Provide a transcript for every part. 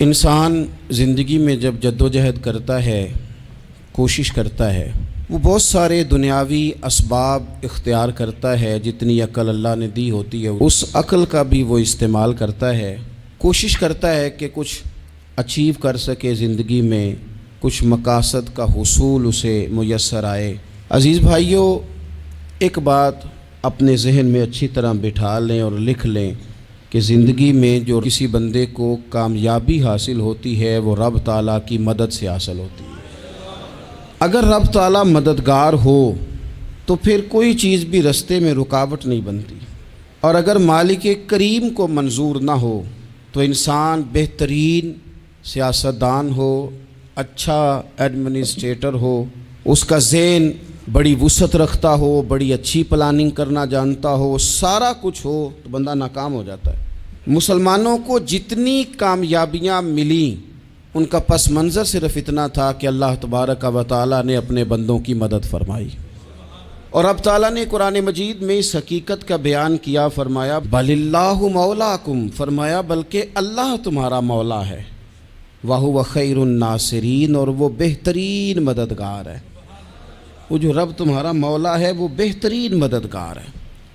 انسان زندگی میں جب جدوجہد کرتا ہے، کوشش کرتا ہے، وہ بہت سارے دنیاوی اسباب اختیار کرتا ہے، جتنی عقل اللہ نے دی ہوتی ہے اس عقل کا بھی وہ استعمال کرتا ہے، کوشش کرتا ہے کہ کچھ اچیو کر سکے زندگی میں، کچھ مقاصد کا حصول اسے میسر آئے۔ عزیز بھائیوں، ایک بات اپنے ذہن میں اچھی طرح بٹھا لیں اور لکھ لیں کہ زندگی میں جو کسی بندے کو کامیابی حاصل ہوتی ہے وہ رب تعالیٰ کی مدد سے حاصل ہوتی ہے۔ اگر رب تعالیٰ مددگار ہو تو پھر کوئی چیز بھی رستے میں رکاوٹ نہیں بنتی، اور اگر مالک کریم کو منظور نہ ہو تو انسان بہترین سیاستدان ہو، اچھا ایڈمنسٹریٹر ہو، اس کا ذہن بڑی وسعت رکھتا ہو، بڑی اچھی پلاننگ کرنا جانتا ہو، سارا کچھ ہو، تو بندہ ناکام ہو جاتا ہے۔ مسلمانوں کو جتنی کامیابیاں ملیں ان کا پس منظر صرف اتنا تھا کہ اللہ تبارک و تعالیٰ نے اپنے بندوں کی مدد فرمائی، اور اب تعالیٰ نے قرآن مجید میں اس حقیقت کا بیان کیا، فرمایا بل اللہ مولاکم، فرمایا بلکہ اللہ تمہارا مولا ہے، وَهُوَ خَيْرُ النَّاصِرِينَ، اور وہ بہترین مددگار ہے۔ وہ جو رب تمہارا مولا ہے وہ بہترین مددگار ہے،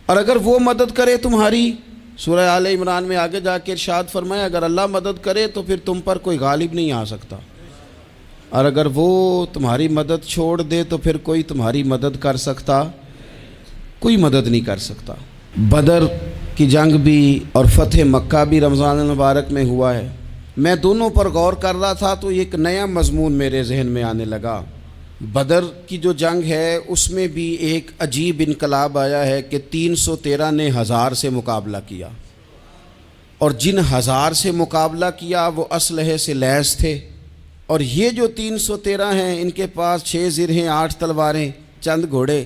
اور اگر وہ مدد کرے تمہاری، سورہ آل عمران میں آگے جا کے ارشاد فرمایا اگر اللہ مدد کرے تو پھر تم پر کوئی غالب نہیں آ سکتا، اور اگر وہ تمہاری مدد چھوڑ دے تو پھر کوئی تمہاری مدد کر سکتا، کوئی مدد نہیں کر سکتا۔ بدر کی جنگ بھی اور فتح مکہ بھی رمضان المبارک میں ہوا ہے۔ میں دونوں پر غور کر رہا تھا تو ایک نیا مضمون میرے ذہن میں آنے لگا۔ بدر کی جو جنگ ہے اس میں بھی ایک عجیب انقلاب آیا ہے کہ 313 نے 1000 سے مقابلہ کیا، اور جن 1000 سے مقابلہ کیا وہ اسلحے سے لیس تھے، اور یہ جو 313 ہیں ان کے پاس 6 زرہیں، 8 تلواریں، چند گھوڑے،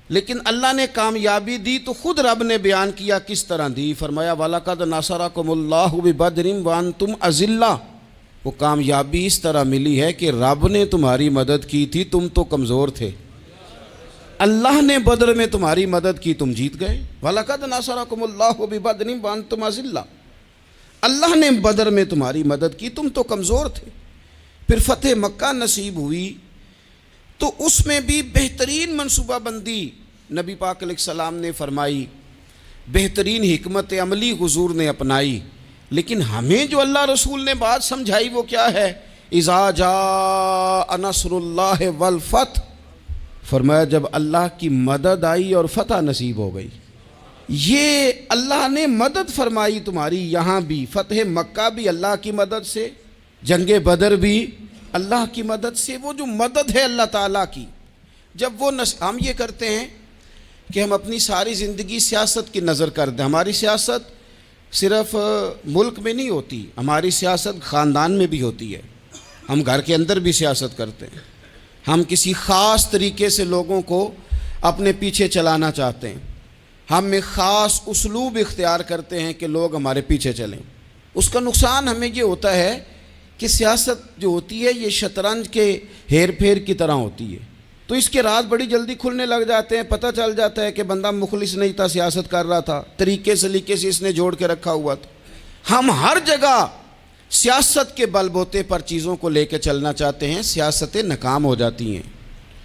لیکن اللہ نے کامیابی دی تو خود رب نے بیان کیا کس طرح دی، فرمایا وَلَقَدْ نَصَرَكُمُ اللَّهُ بِبَدْرٍ وَأَنْتُمْ أَذِلَّةٌ۔ وہ کامیابی اس طرح ملی ہے کہ رب نے تمہاری مدد کی تھی، تم تو کمزور تھے، اللہ نے بدر میں تمہاری مدد کی، تم جیت گئے۔ وَلَقَدْ نَصَرَكُمُ اللَّهُ بِبَدْرٍ وَأَنْتُمْ أَذِلَّةٌ، اللہ نے بدر میں تمہاری مدد کی، تم تو کمزور تھے۔ پھر فتح مکہ نصیب ہوئی تو اس میں بھی بہترین منصوبہ بندی نبی پاک علیہ السلام نے فرمائی، بہترین حکمت عملی حضور نے اپنائی، لیکن ہمیں جو اللہ رسول نے بات سمجھائی وہ کیا ہے؟ اذا جاء نصر اللہ والفتح، فرمایا جب اللہ کی مدد آئی اور فتح نصیب ہو گئی۔ یہ اللہ نے مدد فرمائی تمہاری، یہاں بھی فتح مکہ بھی اللہ کی مدد سے، جنگ بدر بھی اللہ کی مدد سے۔ وہ جو مدد ہے اللہ تعالیٰ کی، جب وہ ہم یہ کرتے ہیں کہ ہم اپنی ساری زندگی سیاست کی نظر کر دیں، ہماری سیاست صرف ملک میں نہیں ہوتی، ہماری سیاست خاندان میں بھی ہوتی ہے، ہم گھر کے اندر بھی سیاست کرتے ہیں، ہم کسی خاص طریقے سے لوگوں کو اپنے پیچھے چلانا چاہتے ہیں، ہم ایک خاص اسلوب اختیار کرتے ہیں کہ لوگ ہمارے پیچھے چلیں۔ اس کا نقصان ہمیں یہ ہوتا ہے کہ سیاست جو ہوتی ہے یہ شطرنج کے ہیر پھیر کی طرح ہوتی ہے، تو اس کے راز بڑی جلدی کھلنے لگ جاتے ہیں، پتہ چل جاتا ہے کہ بندہ مخلص نہیں تھا، سیاست کر رہا تھا، طریقے سلیقے سے اس نے جوڑ کے رکھا ہوا تھا۔ ہم ہر جگہ سیاست کے بل بوتے پر چیزوں کو لے کے چلنا چاہتے ہیں، سیاستیں ناکام ہو جاتی ہیں،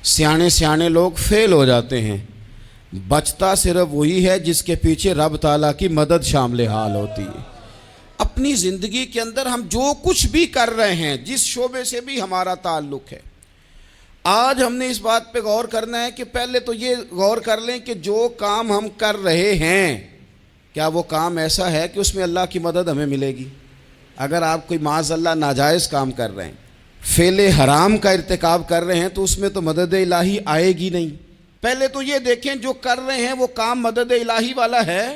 سیانے لوگ فیل ہو جاتے ہیں، بچتا صرف وہی ہے جس کے پیچھے رب تعالیٰ کی مدد شامل حال ہوتی ہے۔ اپنی زندگی کے اندر ہم جو کچھ بھی کر رہے ہیں، جس شعبے سے بھی ہمارا تعلق ہے، آج ہم نے اس بات پہ غور کرنا ہے کہ پہلے تو یہ غور کر لیں کہ جو کام ہم کر رہے ہیں کیا وہ کام ایسا ہے کہ اس میں اللہ کی مدد ہمیں ملے گی؟ اگر آپ کوئی معاذ اللہ ناجائز کام کر رہے ہیں، فعل حرام کا ارتکاب کر رہے ہیں، تو اس میں تو مدد الہی آئے گی نہیں۔ پہلے تو یہ دیکھیں جو کر رہے ہیں وہ کام مدد الہی والا ہے،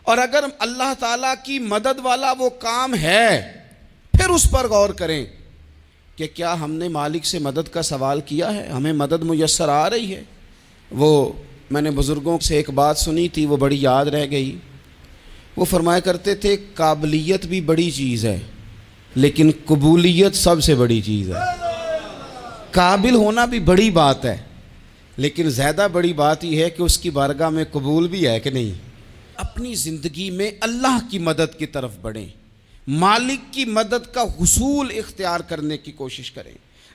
اور اگر اللہ تعالیٰ کی مدد والا وہ کام ہے پھر اس پر غور کریں کہ کیا ہم نے مالک سے مدد کا سوال کیا ہے، ہمیں مدد میسر آ رہی ہے۔ وہ میں نے بزرگوں سے ایک بات سنی تھی، وہ بڑی یاد رہ گئی۔ وہ فرمایا کرتے تھے قابلیت بھی بڑی چیز ہے لیکن قبولیت سب سے بڑی چیز ہے۔ قابل ہونا بھی بڑی بات ہے لیکن زیادہ بڑی بات یہ ہے کہ اس کی بارگاہ میں قبول بھی ہے کہ نہیں۔ اپنی زندگی میں اللہ کی مدد کی طرف بڑھیں، مالک کی مدد کا حصول اختیار کرنے کی کوشش کریں،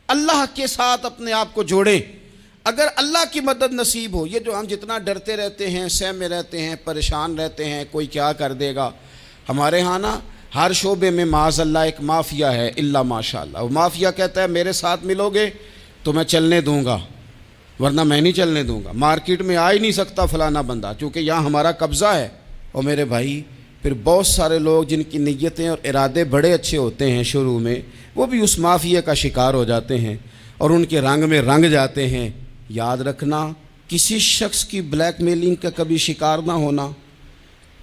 اللہ کے ساتھ اپنے آپ کو جوڑیں۔ اگر اللہ کی مدد نصیب ہو، یہ جو ہم جتنا ڈرتے رہتے ہیں، سہمے رہتے ہیں، پریشان رہتے ہیں کوئی کیا کر دے گا، ہمارے ہاں نا ہر شعبے میں معاذ اللہ ایک مافیا ہے، الا ماشاء اللہ۔ وہ مافیا کہتا ہے میرے ساتھ ملو گے تو میں چلنے دوں گا، ورنہ میں نہیں چلنے دوں گا، مارکیٹ میں آ ہی نہیں سکتا فلانا بندہ، چونکہ یہاں ہمارا قبضہ ہے۔ اور میرے بھائی پھر بہت سارے لوگ جن کی نیتیں اور ارادے بڑے اچھے ہوتے ہیں شروع میں، وہ بھی اس مافیا کا شکار ہو جاتے ہیں اور ان کے رنگ میں رنگ جاتے ہیں۔ یاد رکھنا، کسی شخص کی بلیک میلنگ کا کبھی شکار نہ ہونا،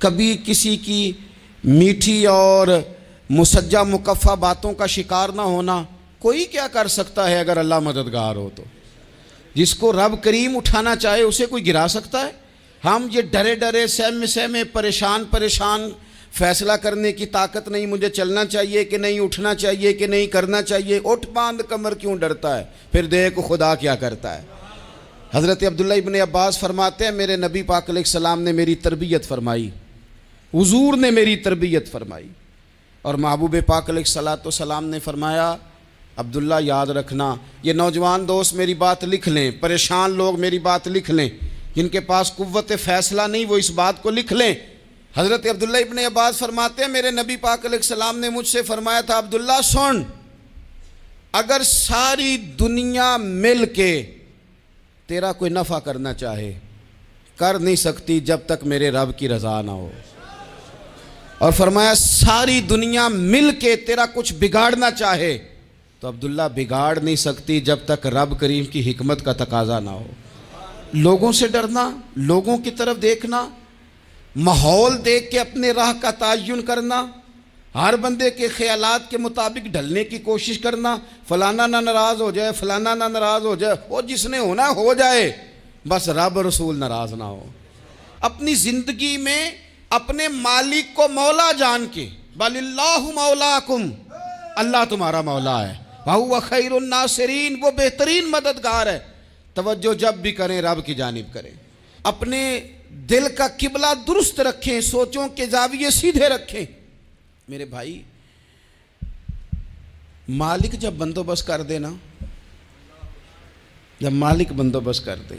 کبھی کسی کی میٹھی اور مسجع مکفہ باتوں کا شکار نہ ہونا۔ کوئی کیا کر سکتا ہے اگر اللہ مددگار ہو تو؟ جس کو رب کریم اٹھانا چاہے اسے کوئی گرا سکتا ہے؟ ہم یہ ڈرے ڈرے سہمے پریشان فیصلہ کرنے کی طاقت نہیں، مجھے چلنا چاہیے کہ نہیں، اٹھنا چاہیے کہ نہیں، کرنا چاہیے، اٹھ باندھ کمر کیوں ڈرتا ہے؟ پھر دیکھ خدا کیا کرتا ہے۔ حضرت عبداللہ ابن عباس فرماتے ہیں میرے نبی پاک علیہ السلام نے میری تربیت فرمائی، حضور نے میری تربیت فرمائی، اور محبوب پاک علیہ السلام نے فرمایا عبداللہ یاد رکھنا، یہ نوجوان دوست میری بات لکھ لیں، پریشان لوگ میری بات لکھ لیں، جن کے پاس قوت فیصلہ نہیں وہ اس بات کو لکھ لیں۔ حضرت عبداللہ ابن عباس فرماتے ہیں میرے نبی پاک علیہ السلام نے مجھ سے فرمایا تھا عبداللہ سن، اگر ساری دنیا مل کے تیرا کوئی نفع کرنا چاہے، کر نہیں سکتی جب تک میرے رب کی رضا نہ ہو، اور فرمایا ساری دنیا مل کے تیرا کچھ بگاڑنا چاہے تو عبداللہ بگاڑ نہیں سکتی جب تک رب کریم کی حکمت کا تقاضا نہ ہو۔ لوگوں سے ڈرنا، لوگوں کی طرف دیکھنا، ماحول دیکھ کے اپنے راہ کا تعین کرنا، ہر بندے کے خیالات کے مطابق ڈھلنے کی کوشش کرنا، فلانا نہ ناراض ہو جائے، فلانا نہ ناراض ہو جائے، وہ جس نے ہونا ہو جائے، بس رب رسول ناراض نہ ہو۔ اپنی زندگی میں اپنے مالک کو مولا جان کے، بل اللہ مولاکم، اللہ تمہارا مولا ہے، وَهُوَ خَيْرُ النَّاصِرِينَ، وہ بہترین مددگار ہے۔ توجہ جب بھی کریں رب کی جانب کریں، اپنے دل کا قبلہ درست رکھیں، سوچوں کے زاویے سیدھے رکھیں۔ میرے بھائی مالک جب بندوبست کر دے نا، جب مالک بندوبست کر دے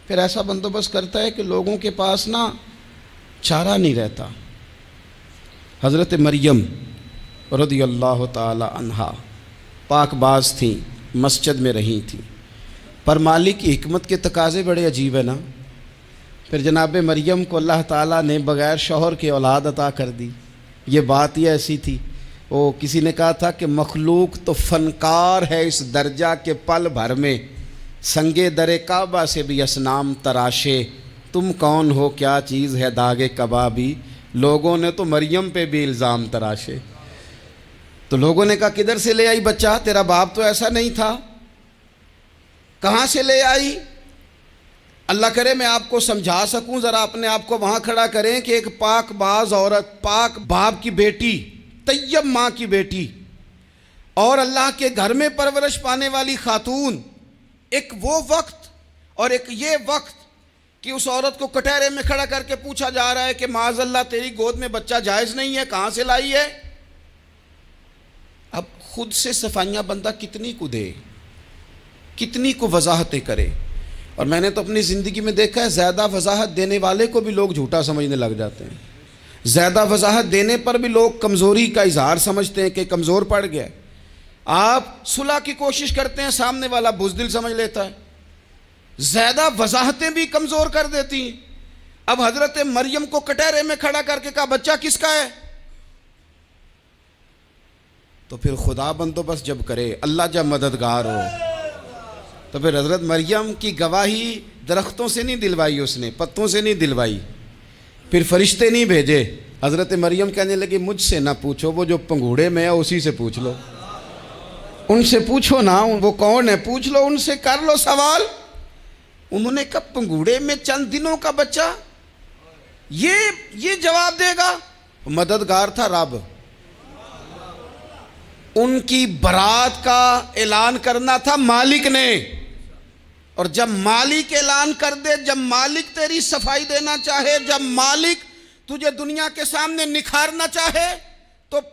پھر ایسا بندوبست کرتا ہے کہ لوگوں کے پاس نا چارہ نہیں رہتا۔ حضرت مریم رضی اللہ تعالی عنہا پاک باز تھیں، مسجد میں رہی تھیں، پر مالک کی حکمت کے تقاضے بڑے عجیب ہیں نا۔ پھر جناب مریم کو اللہ تعالیٰ نے بغیر شوہر کے اولاد عطا کر دی۔ یہ بات ہی ایسی تھی، وہ کسی نے کہا تھا کہ مخلوق تو فنکار ہے اس درجہ کے پل بھر میں سنگے در کعبہ سے بھی اصنام تراشے، تم کون ہو کیا چیز ہے داغ کبابی، لوگوں نے تو مریم پہ بھی الزام تراشے۔ تو لوگوں نے کہا کدھر سے لے آئی بچہ، تیرا باپ تو ایسا نہیں تھا، کہاں سے لے آئی؟ اللہ کرے میں آپ کو سمجھا سکوں، ذرا اپنے آپ کو وہاں کھڑا کریں کہ ایک پاک باز عورت، پاک باپ کی بیٹی، طیب ماں کی بیٹی، اور اللہ کے گھر میں پرورش پانے والی خاتون، ایک وہ وقت اور ایک یہ وقت کہ اس عورت کو کٹہرے میں کھڑا کر کے پوچھا جا رہا ہے کہ معاذ اللہ تیری گود میں بچہ جائز نہیں ہے، کہاں سے لائی ہے؟ اب خود سے صفائیاں بندہ کتنی کو دے، کتنی کو وضاحتیں کرے۔ اور میں نے تو اپنی زندگی میں دیکھا ہے زیادہ وضاحت دینے والے کو بھی لوگ جھوٹا سمجھنے لگ جاتے ہیں، زیادہ وضاحت دینے پر بھی لوگ کمزوری کا اظہار سمجھتے ہیں کہ کمزور پڑ گیا۔ آپ صلح کی کوشش کرتے ہیں، سامنے والا بزدل سمجھ لیتا ہے، زیادہ وضاحتیں بھی کمزور کر دیتی ہیں۔ اب حضرت مریم کو کٹہرے میں کھڑا کر کے کہا بچہ کس کا ہے؟ تو پھر خدا بندوبست جب کرے، اللہ جب مددگار ہو، تو پھر حضرت مریم کی گواہی درختوں سے نہیں دلوائی، اس نے پتوں سے نہیں دلوائی، پھر فرشتے نہیں بھیجے۔ حضرت مریم کہنے لگی مجھ سے نہ پوچھو، وہ جو پنگوڑے میں ہے اسی سے پوچھ لو، ان سے پوچھو نا، وہ کون ہے پوچھ لو، ان سے کر لو سوال۔ انہوں نے کہا پنگوڑے میں چند دنوں کا بچہ یہ جواب دے گا؟ مددگار تھا رب، ان کی برات کا اعلان کرنا تھا مالک نے، اور جب مالک اعلان کر دے، جب مالک تیری صفائی دینا چاہے، جب مالک تجھے دنیا کے سامنے نکھارنا چاہے، تو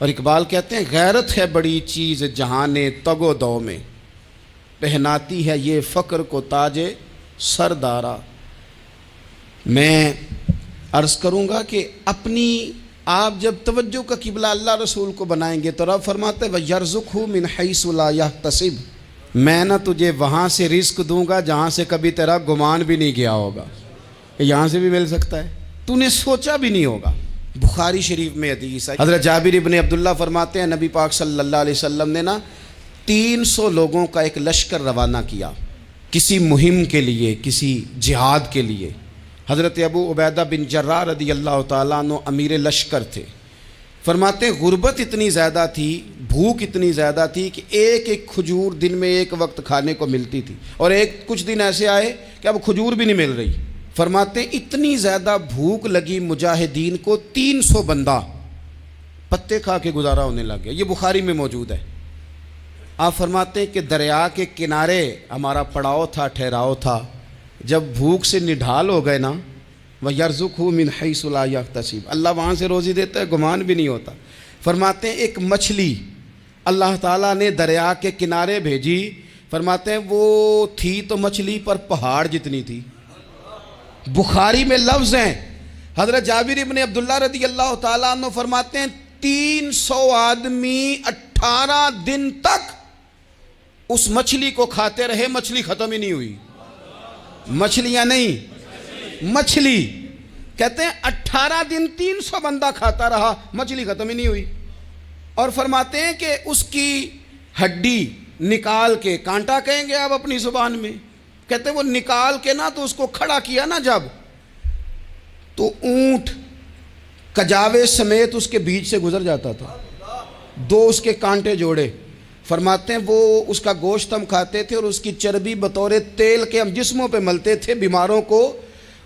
اور اقبال کہتے ہیں غیرت ہے بڑی چیز جہان تگ و دو میں، پہناتی ہے یہ فقر کو تاج سردارا۔ میں عرض کروں گا کہ اپنی آپ جب توجہ کا قبلہ اللہ رسول کو بنائیں گے تو رب فرماتے ہیں وَيَرْزُقْهُ مِنْ حَيْثُ لَا يَحْتَسِبُ، میں نہ تجھے وہاں سے رزق دوں گا جہاں سے کبھی تیرا گمان بھی نہیں کیا ہوگا، یہاں سے بھی مل سکتا ہے، تو نے سوچا بھی نہیں ہوگا۔ بخاری شریف میں حدیث ہے، حضرت جابر ابن عبداللہ فرماتے ہیں نبی پاک صلی اللہ علیہ وسلم نے 300 لوگوں کا ایک لشکر روانہ کیا کسی مہم کے لیے، کسی جہاد کے لیے۔ حضرت ابو عبیدہ بن جراح رضی اللہ تعالیٰ عنہ امیر لشکر تھے۔ فرماتے ہیں غربت اتنی زیادہ تھی، بھوک اتنی زیادہ تھی کہ ایک ایک کھجور دن میں ایک وقت کھانے کو ملتی تھی، اور کچھ دن ایسے آئے کہ اب کھجور بھی نہیں مل رہی۔ فرماتے ہیں اتنی زیادہ بھوک لگی مجاہدین کو 300 بندہ پتے کھا کے گزارا ہونے لگ گیا۔ یہ بخاری میں موجود ہے۔ آپ فرماتے ہیں کہ دریا کے کنارے ہمارا پڑاؤ تھا، ٹھہراؤ تھا، جب بھوک سے نڈھال ہو گئے نا، وَيَرْزُقْهُ مِنْ حَيْثُ لَا يَحْتَسِبُ، اللہ وہاں سے روزی دیتا ہے، گمان بھی نہیں ہوتا۔ فرماتے ہیں ایک مچھلی اللہ تعالیٰ نے دریا کے کنارے بھیجی، فرماتے ہیں وہ تھی تو مچھلی پر پہاڑ جتنی تھی۔ بخاری میں لفظ ہیں، حضرت جابر ابن عبداللہ رضی اللہ تعالیٰ عنہ فرماتے ہیں 300 آدمی 18 دن تک اس مچھلی کو کھاتے رہے، مچھلی ختم ہی نہیں ہوئی۔ مچھلیاں نہیں، مچھلی کہتے ہیں 18 دن 300 بندہ کھاتا رہا، مچھلی ختم ہی نہیں ہوئی۔ اور فرماتے ہیں کہ اس کی ہڈی نکال کے، کانٹا کہیں گے آپ اپنی زبان میں، کہتے ہیں وہ نکال کے نا تو اس کو کھڑا کیا نا جب، تو اونٹ کجاوے سمیت اس کے بیچ سے گزر جاتا تھا، 2 اس کے کانٹے جوڑے۔ فرماتے ہیں وہ اس کا گوشت ہم کھاتے تھے اور اس کی چربی بطور تیل کے ہم جسموں پہ ملتے تھے، بیماروں کو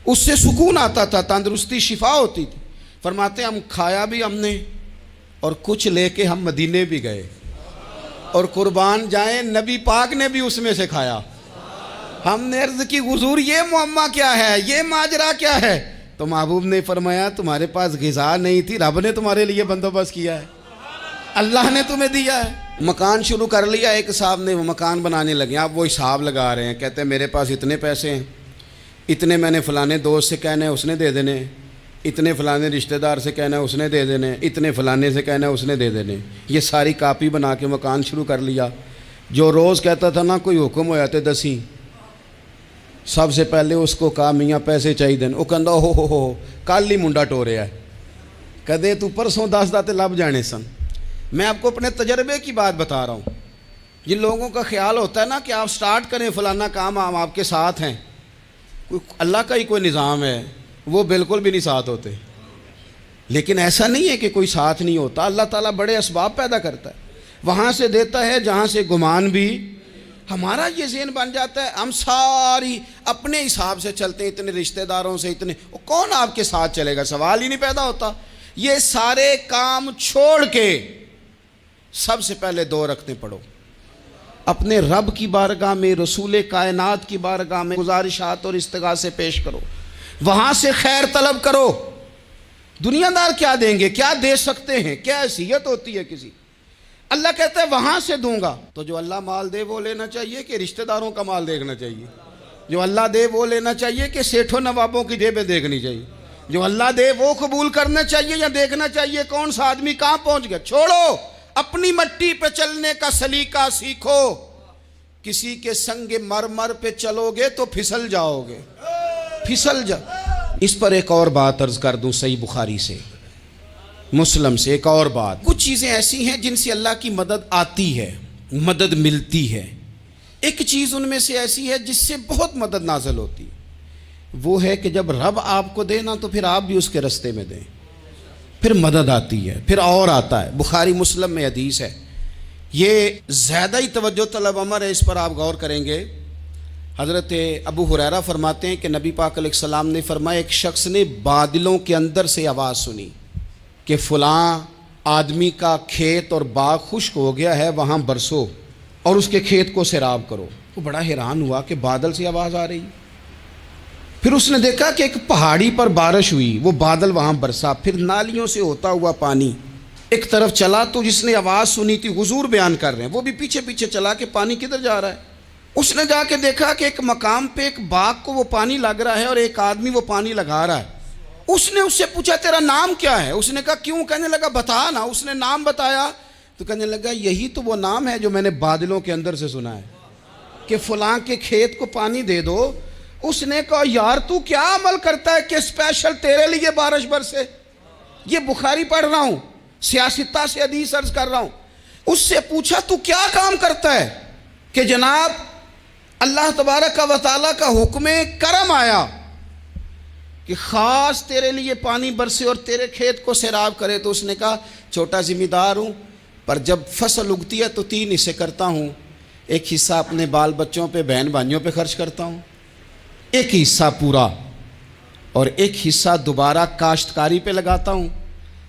اس سے سکون آتا تھا، تندرستی شفا ہوتی تھی۔ فرماتے ہیں ہم کھایا بھی ہم نے، اور کچھ لے کے ہم مدینے بھی گئے، اور قربان جائیں نبی پاک نے بھی اس میں سے کھایا۔ ہم نے عرض کی حضور یہ معمہ کیا ہے، یہ ماجرا کیا ہے؟ تو محبوب نے فرمایا تمہارے پاس غذا نہیں تھی، رب نے تمہارے لیے بندوبست کیا ہے، اللہ نے تمہیں دیا ہے۔ مکان شروع کر لیا، ایک صاحب نے وہ مکان بنانے لگے، آپ وہ حساب لگا رہے ہیں، کہتے ہیں میرے پاس اتنے پیسے ہیں، اتنے میں نے فلانے دوست سے کہنا ہے اس نے دے دینے، اتنے فلانے رشتہ دار سے کہنا ہے اس نے دے دینے، اتنے فلانے سے کہنا ہے اس نے دے دینے۔ یہ ساری کاپی بنا کے مکان شروع کر لیا۔ جو روز کہتا تھا نا کوئی حکم ہو جاتے 10 سب سے پہلے اس کو کہا میاں پیسے چاہیے دین، وہ کہندا ہو کل ہی منڈا ٹوریا ہے، کدے تو پرسوں 10 داتے لب جانے سن۔ میں آپ کو اپنے تجربے کی بات بتا رہا ہوں۔ جن لوگوں کا خیال ہوتا ہے نا کہ آپ سٹارٹ کریں فلانا کام، ہم آپ کے ساتھ ہیں، اللہ کا ہی کوئی نظام ہے، وہ بالکل بھی نہیں ساتھ ہوتے۔ لیکن ایسا نہیں ہے کہ کوئی ساتھ نہیں ہوتا، اللہ تعالیٰ بڑے اسباب پیدا کرتا ہے، وہاں سے دیتا ہے جہاں سے گمان بھی۔ ہمارا یہ ذہن بن جاتا ہے ہم ساری اپنے حساب سے چلتے ہیں، اتنے رشتہ داروں سے اتنے، کون آپ کے ساتھ چلے گا؟ سوال ہی نہیں پیدا ہوتا۔ یہ سارے کام چھوڑ کے سب سے پہلے 2 رکعتیں پڑھو، اپنے رب کی بارگاہ میں، رسول کائنات کی بارگاہ میں گزارشات اور استغاثے پیش کرو، وہاں سے خیر طلب کرو۔ دنیا دار کیا دیں گے، کیا دے سکتے ہیں، کیا حیثیت ہوتی ہے کسی؟ اللہ کہتا ہے وہاں سے دوں گا۔ تو جو اللہ مال دے وہ لینا چاہیے کہ رشتہ داروں کا مال دیکھنا چاہیے؟ جو اللہ دے وہ لینا چاہیے کہ سیٹھوں نوابوں کی جیبیں دیکھنی چاہیے؟ جو اللہ دے وہ قبول کرنا چاہیے یا دیکھنا چاہیے کون سا آدمی کہاں پہنچ گیا؟ چھوڑو، اپنی مٹی پہ چلنے کا سلیقہ سیکھو۔ کسی کے سنگ مرمر پہ چلو گے تو پھسل جاؤ گے، پھسل جاؤ۔ اس پر ایک اور بات عرض کر دوں، صحیح بخاری سے، مسلم سے ایک اور بات۔ کچھ چیزیں ایسی ہیں جن سے اللہ کی مدد آتی ہے، مدد ملتی ہے۔ ایک چیز ان میں سے ایسی ہے جس سے بہت مدد نازل ہوتی ہے، وہ ہے کہ جب رب آپ کو دے نا تو پھر آپ بھی اس کے رستے میں دیں، پھر مدد آتی ہے، پھر اور آتا ہے۔ بخاری مسلم میں حدیث ہے، یہ زیادہ ہی توجہ طلب امر ہے، اس پر آپ غور کریں گے۔ حضرت ابو ہریرہ فرماتے ہیں کہ نبی پاک علیہ السلام نے فرمایا ایک شخص نے بادلوں کے اندر سے آواز سنی کہ فلاں آدمی کا کھیت اور باغ خشک ہو گیا ہے، وہاں برسو اور اس کے کھیت کو سیراب کرو۔ وہ بڑا حیران ہوا کہ بادل سے آواز آ رہی۔ پھر اس نے دیکھا کہ ایک پہاڑی پر بارش ہوئی، وہ بادل وہاں برسا، پھر نالیوں سے ہوتا ہوا پانی ایک طرف چلا تو جس نے آواز سنی تھی حضور بیان کر رہے ہیں، وہ بھی پیچھے پیچھے چلا کہ پانی کدھر جا رہا ہے۔ اس نے جا کے دیکھا کہ ایک مقام پہ ایک باغ کو وہ پانی لگ رہا ہے اور ایک آدمی وہ پانی لگا رہا ہے۔ اس نے اس سے پوچھا تیرا نام کیا ہے؟ اس نے کہا کیوں؟ کہنے لگا بتا نا۔ اس نے نام بتایا تو کہنے لگا یہی تو وہ نام ہے جو میں نے بادلوں کے اندر سے سنا ہے کہ فلاں کے کھیت کو پانی دے دو۔ اس نے کہا یار تو کیا عمل کرتا ہے کہ اسپیشل تیرے لیے بارش برسے؟ یہ بخاری پڑھ رہا ہوں، سیاستہ سے حدیث عرض کر رہا ہوں۔ اس سے پوچھا تو کیا کام کرتا ہے کہ جناب اللہ تبارک و تعالیٰ کا حکم کرم آیا کہ خاص تیرے لیے پانی برسے اور تیرے کھیت کو سیراب کرے؟ تو اس نے کہا چھوٹا ذمہ دار ہوں، پر جب فصل اگتی ہے تو 3 حصے کرتا ہوں، ایک حصہ اپنے بال بچوں پہ بہن بھائیوں پہ خرچ کرتا ہوں، ایک حصہ پورا، اور ایک حصہ دوبارہ کاشتکاری پہ لگاتا ہوں،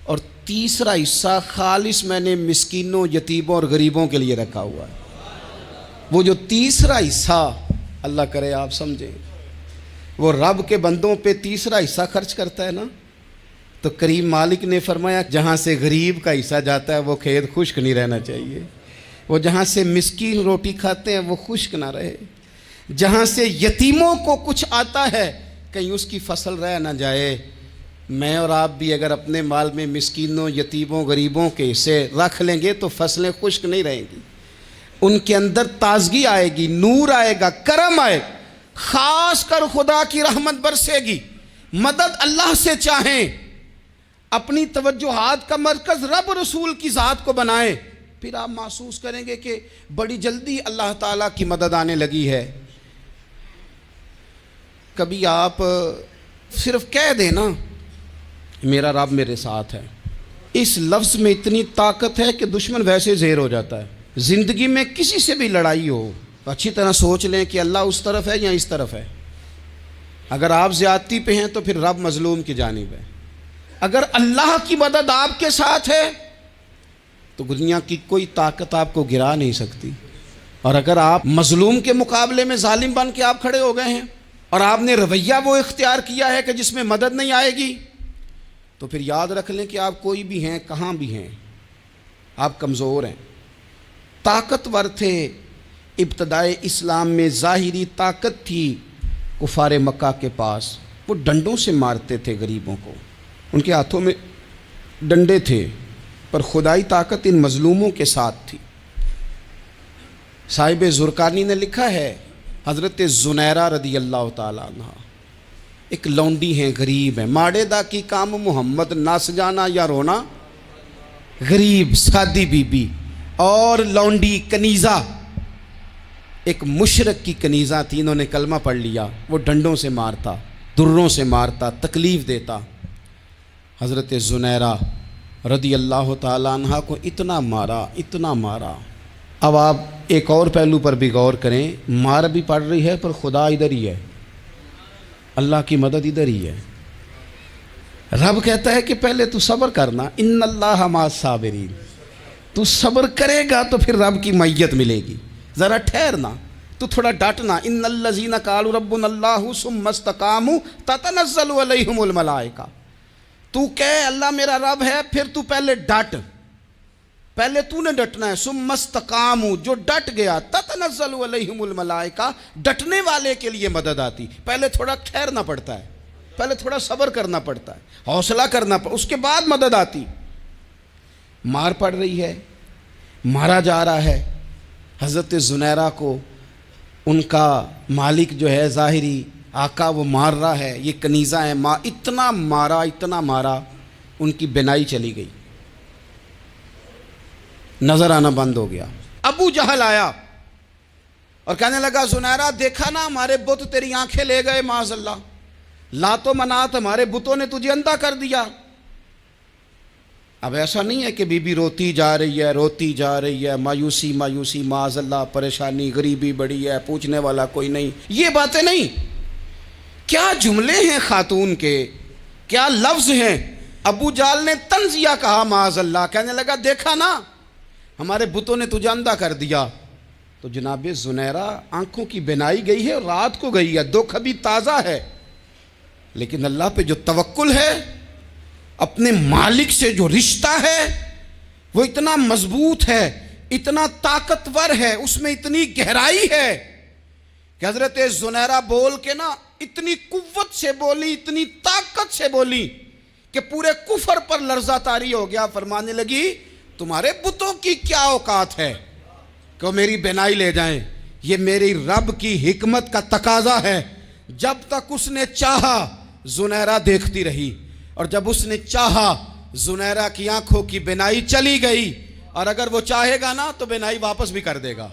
اور تیسرا حصہ خالص میں نے مسکینوں، یتیموں اور غریبوں کے لیے رکھا ہوا ہے۔ وہ جو تیسرا حصہ اللہ کرے آپ سمجھیں، وہ رب کے بندوں پہ تیسرا حصہ خرچ کرتا ہے نا، تو کریم مالک نے فرمایا جہاں سے غریب کا حصہ جاتا ہے وہ کھیت خشک نہیں رہنا چاہیے، وہ جہاں سے مسکین روٹی کھاتے ہیں وہ خشک نہ رہے، جہاں سے یتیموں کو کچھ آتا ہے کہیں اس کی فصل رہ نہ جائے۔ میں اور آپ بھی اگر اپنے مال میں مسکینوں، یتیموں، غریبوں کے حصے رکھ لیں گے تو فصلیں خشک نہیں رہیں گی، ان کے اندر تازگی آئے گی، نور آئے گا، کرم آئے گا، خاص کر خدا کی رحمت برسے گی۔ مدد اللہ سے چاہیں، اپنی توجہات کا مرکز رب رسول کی ذات کو بنائیں، پھر آپ محسوس کریں گے کہ بڑی جلدی اللہ تعالیٰ کی مدد آنے لگی ہے۔ کبھی آپ صرف کہہ دیں نا میرا رب میرے ساتھ ہے، اس لفظ میں اتنی طاقت ہے کہ دشمن ویسے زیر ہو جاتا ہے۔ زندگی میں کسی سے بھی لڑائی ہو تو اچھی طرح سوچ لیں کہ اللہ اس طرف ہے یا اس طرف ہے۔ اگر آپ زیادتی پہ ہیں تو پھر رب مظلوم کی جانب ہے۔ اگر اللہ کی مدد آپ کے ساتھ ہے تو دنیا کی کوئی طاقت آپ کو گرا نہیں سکتی، اور اگر آپ مظلوم کے مقابلے میں ظالم بن کے آپ کھڑے ہو گئے ہیں اور آپ نے رویہ وہ اختیار کیا ہے کہ جس میں مدد نہیں آئے گی، تو پھر یاد رکھ لیں کہ آپ کوئی بھی ہیں، کہاں بھی ہیں، آپ کمزور ہیں۔ طاقتور تھے ابتدائے اسلام میں، ظاہری طاقت تھی کفار مکہ کے پاس، وہ ڈنڈوں سے مارتے تھے غریبوں کو، ان کے ہاتھوں میں ڈنڈے تھے، پر خدائی طاقت ان مظلوموں کے ساتھ تھی۔ صاحب زرقانی نے لکھا ہے حضرت زنیرہ رضی اللہ تعالیٰ عنہ ایک لونڈی ہیں، غریب ہیں، ماڑے دا کی کام محمد نس جانا یا رونا، غریب سادی بی بی اور لونڈی کنیزہ، ایک مشرک کی کنیزہ تھی، انہوں نے کلمہ پڑھ لیا، وہ ڈنڈوں سے مارتا، دروں سے مارتا، تکلیف دیتا۔ حضرت زنیرہ رضی اللہ تعالیٰ عنہ کو اتنا مارا، اتنا مارا۔ اب آپ ایک اور پہلو پر بھی غور کریں، مار بھی پڑ رہی ہے پر خدا ادھر ہی ہے، اللہ کی مدد ادھر ہی ہے۔ رب کہتا ہے کہ پہلے تو صبر کرنا، ان اللہ مع الصابرین، تو صبر کرے گا تو پھر رب کی معیت ملے گی، ذرا ٹھہرنا، تو تھوڑا ڈٹنا۔ ان الذین قالوا ربنا اللہ ثم استقاموا تتنزل علیہم الملائکہ، تو کہے اللہ میرا رب ہے، پھر تو پہلے ڈٹ، پہلے تو نے ڈٹنا ہے۔ ثم استقاموا، جو ڈٹ گیا، تتنزل علیہم الملائکہ، ڈٹنے والے کے لیے مدد آتی، پہلے تھوڑا ٹھہرنا پڑتا ہے، پہلے تھوڑا صبر کرنا پڑتا ہے، حوصلہ کرنا پڑتا ہے، اس کے بعد مدد آتی۔ مار پڑ رہی ہے، مارا جا رہا ہے حضرت زنیرہ کو، ان کا مالک جو ہے ظاہری آقا وہ مار رہا ہے، یہ کنیزہ ہے، اتنا مارا اتنا مارا، ان کی بینائی چلی گئی، نظر آنا بند ہو گیا۔ ابو جہل آیا اور کہنے لگا زنیرہ دیکھا نا ہمارے بت تیری آنکھیں لے گئے، معاذ اللہ، لات و منات ہمارے بتوں نے تجھے اندھا کر دیا۔ اب ایسا نہیں ہے کہ بی بی روتی جا رہی ہے، روتی جا رہی ہے، مایوسی مایوسی، معاذ اللہ، پریشانی، غریبی بڑی ہے، پوچھنے والا کوئی نہیں، یہ باتیں نہیں۔ کیا جملے ہیں خاتون کے، کیا لفظ ہیں۔ ابو جہل نے تنزیہ کہا، معاذ اللہ، کہنے لگا دیکھا نا ہمارے بتوں نے تجھے اندھا کر دیا۔ تو جناب زنیرہ آنکھوں کی بینائی گئی ہے، رات کو گئی ہے، دکھ ابھی تازہ ہے، لیکن اللہ پہ جو توکل ہے، اپنے مالک سے جو رشتہ ہے، وہ اتنا مضبوط ہے، اتنا طاقتور ہے، اس میں اتنی گہرائی ہے کہ حضرت زنیرہ بول کے نا اتنی قوت سے بولی، اتنی طاقت سے بولی کہ پورے کفر پر لرزہ طاری ہو گیا۔ فرمانے لگی تمہارے بتوں کی کیا اوقات ہے کہ وہ میری بینائی لے جائیں؟ یہ میری رب کی حکمت کا تقاضا ہے۔ جب تک اس نے چاہا زنیرہ دیکھتی رہی، اور جب اس نے چاہا زنیرہ کی آنکھوں کی بینائی چلی گئی، اور اگر وہ چاہے گا نا تو بینائی واپس بھی کر دے گا۔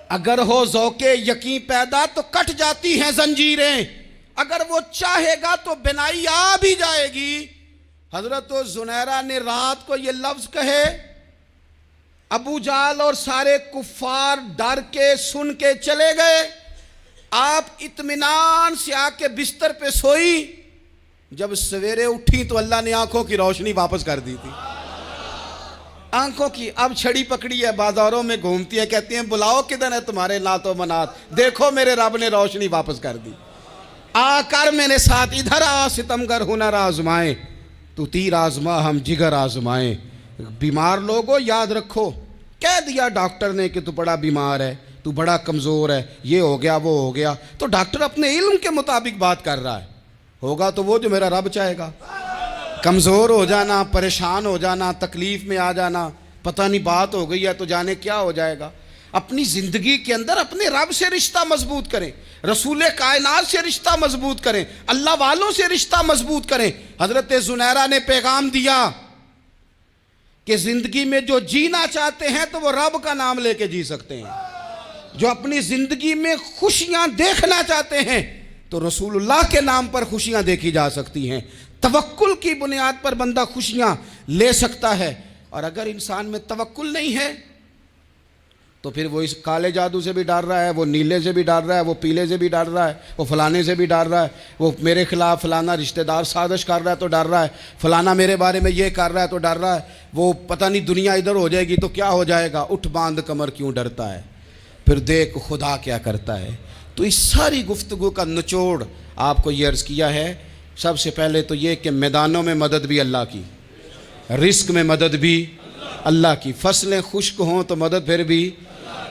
اگر ہو ذوق یقین پیدا تو کٹ جاتی ہیں زنجیریں، اگر وہ چاہے گا تو بینائی آ بھی جائے گی۔ حضرت زنیرہ نے رات کو یہ لفظ کہے، ابو جہل اور سارے کفار ڈر کے سن کے چلے گئے، آپ اطمینان سے آ کے بستر پہ سوئی۔ جب سویرے اٹھی تو اللہ نے آنکھوں کی روشنی واپس کر دی تھی۔ آنکھوں کی اب چھڑی پکڑی ہے، بازاروں میں گھومتی ہے، کہتی ہیں بلاؤ کدھر ہے تمہارے نعت و منات، دیکھو میرے رب نے روشنی واپس کر دی۔ آ کر میرے ساتھ ادھر آ ستمگر ہنر آزمائیں، تو تیر آزما ہم جگر آزمائیں۔ بیمار لوگوں یاد رکھو، کہہ دیا ڈاکٹر نے کہ تو بڑا بیمار ہے، تو بڑا کمزور ہے، یہ ہو گیا وہ ہو گیا، تو ڈاکٹر اپنے علم کے مطابق بات کر رہا ہے، ہوگا تو وہ جو میرا رب چاہے گا۔ کمزور ہو جانا، پریشان ہو جانا، تکلیف میں آ جانا، پتہ نہیں بات ہو گئی ہے تو جانے کیا ہو جائے گا۔ اپنی زندگی کے اندر اپنے رب سے رشتہ مضبوط کریں، رسول کائنات سے رشتہ مضبوط کریں، اللہ والوں سے رشتہ مضبوط کریں۔ حضرت زنیرہ نے پیغام دیا کہ زندگی میں جو جینا چاہتے ہیں تو وہ رب کا نام لے کے جی سکتے ہیں، جو اپنی زندگی میں خوشیاں دیکھنا چاہتے ہیں تو رسول اللہ کے نام پر خوشیاں دیکھی جا سکتی ہیں۔ توکل کی بنیاد پر بندہ خوشیاں لے سکتا ہے، اور اگر انسان میں توکل نہیں ہے تو پھر وہ اس کالے جادو سے بھی ڈر رہا ہے، وہ نیلے سے بھی ڈر رہا ہے، وہ پیلے سے بھی ڈر رہا ہے، وہ فلانے سے بھی ڈر رہا ہے، وہ میرے خلاف فلانا رشتہ دار سازش کر رہا ہے تو ڈر رہا ہے، فلانا میرے بارے میں یہ کر رہا ہے تو ڈر رہا ہے، وہ پتہ نہیں دنیا ادھر ہو جائے گی تو کیا ہو جائے گا، اٹھ باندھ کمر کیوں ڈرتا ہے، پھر دیکھ خدا کیا کرتا ہے۔ تو اس ساری گفتگو کا نچوڑ آپ کو یہ عرض کیا ہے، سب سے پہلے تو یہ کہ میدانوں میں مدد بھی اللہ کی، رزق میں مدد بھی اللہ کی، فصلیں خشک ہوں تو مدد پھر بھی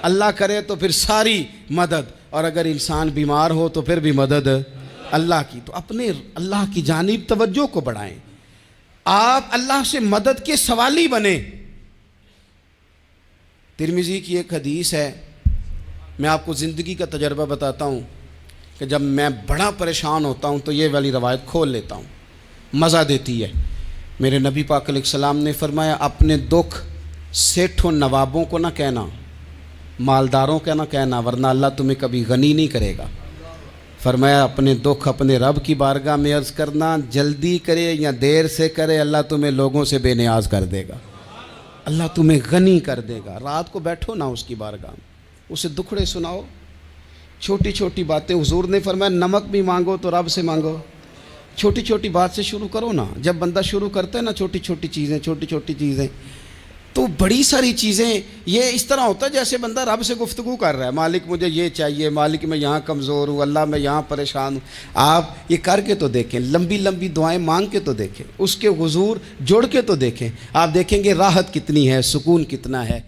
اللہ کرے، تو پھر ساری مدد، اور اگر انسان بیمار ہو تو پھر بھی مدد اللہ کی۔ تو اپنے اللہ کی جانب توجہ کو بڑھائیں، آپ اللہ سے مدد کے سوالی بنیں۔ ترمذی کی ایک حدیث ہے، میں آپ کو زندگی کا تجربہ بتاتا ہوں کہ جب میں بڑا پریشان ہوتا ہوں تو یہ والی روایت کھول لیتا ہوں، مزہ دیتی ہے۔ میرے نبی پاک علیہ السلام نے فرمایا اپنے دکھ سیٹھوں نوابوں کو نہ کہنا، مالداروں کا نہ کہنا، ورنہ اللہ تمہیں کبھی غنی نہیں کرے گا۔ فرمایا اپنے دکھ اپنے رب کی بارگاہ میں عرض کرنا، جلدی کرے یا دیر سے کرے اللہ تمہیں لوگوں سے بے نیاز کر دے گا، اللہ تمہیں غنی کر دے گا۔ رات کو بیٹھو نا اس کی بارگاہ میں، اسے دکھڑے سناؤ، چھوٹی چھوٹی باتیں۔ حضور نے فرمایا نمک بھی مانگو تو رب سے مانگو، چھوٹی چھوٹی بات سے شروع کرو نا۔ جب بندہ شروع کرتا ہے نا چھوٹی چھوٹی چیزیں تو بڑی ساری چیزیں یہ اس طرح ہوتا ہے جیسے بندہ رب سے گفتگو کر رہا ہے، مالک مجھے یہ چاہیے، مالک میں یہاں کمزور ہوں، اللہ میں یہاں پریشان ہوں۔ آپ یہ کر کے تو دیکھیں، لمبی لمبی دعائیں مانگ کے تو دیکھیں، اس کے حضور جوڑ کے تو دیکھیں، آپ دیکھیں گے راحت کتنی ہے، سکون کتنا ہے۔